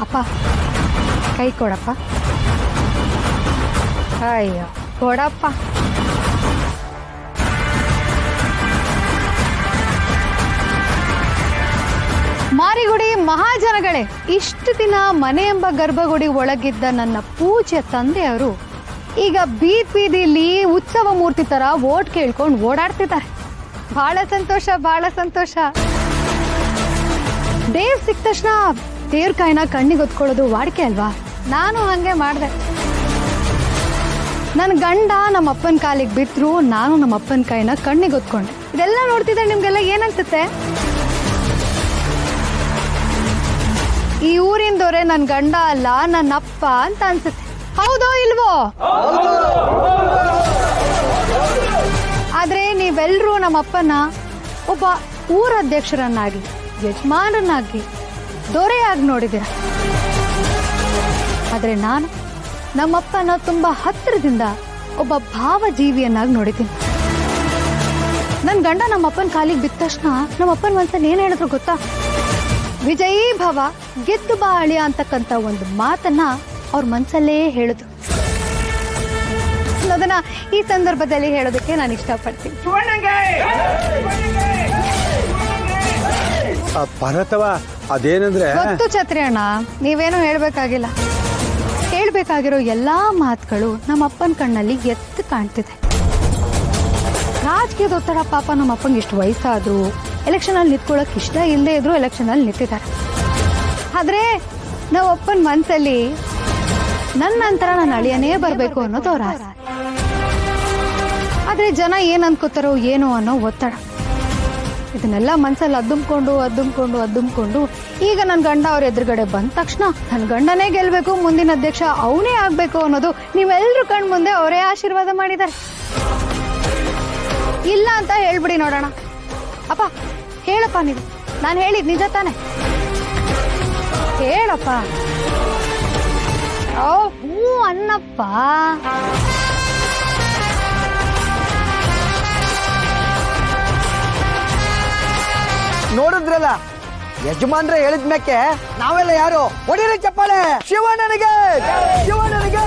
ಅಪ್ಪ ಕೈ ಕೊಡಪ್ಪ. ಅಯ್ಯೋ ಕೊಡಪ್ಪ. ಮಾರಿಗುಡಿ ಮಹಾಜನಗಳೇ, ಇಷ್ಟು ದಿನ ಮನೆ ಎಂಬ ಗರ್ಭಗುಡಿ ಒಳಗಿದ್ದ ನನ್ನ ಪೂಜ್ಯ ತಂದೆಯವರು ಈಗ ಬೀದಿಲಿ ಉತ್ಸವ ಮೂರ್ತಿ ತರ ಓಟ್ ಕೇಳ್ಕೊಂಡು ಓಡಾಡ್ತಿದ್ದಾರೆ. ಬಹಳ ಸಂತೋಷ, ಬಹಳ ಸಂತೋಷ. ದೇವ್ ಸಿಕ್ಕ ತಕ್ಷಣ ದೇವ್ರ ಕಾಯಿನ ಕಣ್ಣಿಗೆ ಹೊತ್ಕೊಳ್ಳೋದು ವಾಡಿಕೆ ಅಲ್ವಾ? ನಾನು ಹಂಗೆ ಮಾಡಿದೆ. ನನ್ನ ಗಂಡ ನಮ್ಮ ಅಪ್ಪನ ಕಾಲಿಗೆ ಬಿದ್ರು, ನಾನು ನಮ್ಮ ಅಪ್ಪನ ಕಾಯಿನ ಕಣ್ಣಿಗೆ ಹೊತ್ಕೊಂಡೆ. ಇದೆಲ್ಲ ನೋಡ್ತಿದ್ರೆ ನಿಮ್ಗೆಲ್ಲ ಏನನ್ಸುತ್ತೆ? ಈ ಊರಿಂದವ್ರೆ ನನ್ನ ಗಂಡ ಅಲ್ಲ, ನನ್ನ ಅಪ್ಪ ಅಂತ ಅನ್ಸುತ್ತೆ. ಹೌದೋ ಇಲ್ವೋ? ಆದ್ರೆ ನೀವೆಲ್ಲರೂ ನಮ್ಮ ಅಪ್ಪನ ಒಬ್ಬ ಊರಾಧ್ಯಕ್ಷರನ್ನಾಗಿ, ಯಜಮಾನನಾಗಿ, ದೊರೆಯಾಗಿ ನೋಡಿದ್ದೀರ. ಆದ್ರೆ ನಾನು ನಮ್ಮಪ್ಪನ ತುಂಬಾ ಹತ್ತಿರದಿಂದ ಒಬ್ಬ ಭಾವಜೀವಿಯನ್ನಾಗಿ ನೋಡಿದ್ದೀನಿ. ನನ್ನ ಗಂಡ ನಮ್ಮಪ್ಪನ ಕಾಲಿಗೆ ಬಿದ್ದ ತಕ್ಷಣ ನಮ್ಮಪ್ಪನ ಮನಸ್ಸಲ್ಲಿ ಏನ್ ಹೇಳಿದ್ರು ಗೊತ್ತಾ? ವಿಜಯೀ ಭವ, ಗೆದ್ದು ಬಾ ಅಳಿಯ ಅಂತಕ್ಕಂಥ ಒಂದು ಮಾತನ್ನ ಅವ್ರ ಮನಸ್ಸಲ್ಲೇ ಹೇಳಿದ್ರು. ಅದನ್ನ ಈ ಸಂದರ್ಭದಲ್ಲಿ ಹೇಳೋದಕ್ಕೆ ನಾನು ಇಷ್ಟಪಡ್ತೀನಿ. ಪರತವ ಅದೇನಂದ್ರೆ ಗೊತ್ತು ಛತ್ರಿ ಅಣ್ಣ, ನೀವೇನು ಹೇಳ್ಬೇಕಾಗಿಲ್ಲ. ಹೇಳ್ಬೇಕಾಗಿರೋ ಎಲ್ಲಾ ಮಾತುಗಳು ನಮ್ಮ ಅಪ್ಪನ ಕಣ್ಣಲ್ಲಿ ಎತ್ತು ಕಾಣ್ತಿದೆ. ರಾಜಕೀಯದ ಒತ್ತಡ ಪಾಪ ನಮ್ಮ ಅಪ್ಪಂಗೆ ಇಷ್ಟು ವಯಸ್ಸಾದ್ರು ಎಲೆಕ್ಷನ್ ಅಲ್ಲಿ ನಿಂತ್ಕೊಳ್ಳೋಕೆ ಇಷ್ಟ ಇಲ್ಲದೆ ಇದ್ರು ಎಲೆಕ್ಷನ್ ಅಲ್ಲಿ ನಿಂತಿದ್ದಾರೆ. ಆದ್ರೆ ನಾವು ಅಪ್ಪನ ಮನ್ಸಲ್ಲಿ ನನ್ನ ನಂತರ ನನ್ನ ಅಳಿಯನೇ ಬರ್ಬೇಕು ಅನ್ನೋದು ಅವ್ರ ಆಸೆ. ಆದ್ರೆ ಜನ ಏನ್ ಅನ್ಕೋತಾರೋ ಏನೋ ಅನ್ನೋ ಒತ್ತಡ, ಇದನ್ನೆಲ್ಲ ಮನ್ಸಲ್ಲಿ ಅದ್ದುಮ್ಕೊಂಡು ಈಗ ನನ್ನ ಗಂಡ ಅವ್ರ ಎದುರುಗಡೆ ಬಂದ ತಕ್ಷಣ ನನ್ನ ಗಂಡನೇ ಗೆಲ್ಬೇಕು, ಮುಂದಿನ ಅಧ್ಯಕ್ಷ ಅವನೇ ಆಗ್ಬೇಕು ಅನ್ನೋದು ನೀವೆಲ್ಲರೂ ಕಣ್ ಮುಂದೆ ಅವರೇ ಆಶೀರ್ವಾದ ಮಾಡಿದ್ದಾರೆ. ಇಲ್ಲ ಅಂತ ಹೇಳ್ಬಿಡಿ ನೋಡೋಣ. ಅಪ್ಪ ಹೇಳಪ್ಪ, ನೀವು ನಾನು ಹೇಳಿದ್ ನಿಜ ತಾನೆ? ಹೇಳಪ್ಪ. ಓ ಹ್ಞೂ ಅನ್ನಪ್ಪ. ನೋಡಿದ್ರಲ್ಲ, ಯಜಮಾನ್ರೆ ಹೇಳಿದ್ಮ್ಯಾಕೆ ನಾವೆಲ್ಲ ಯಾರು ಹೊಡಿರಿ ಚಪ್ಪಾಳೆ. ಶಿವಣ್ಣನಿಗೆ, ಶಿವಣ್ಣನಿಗೆ.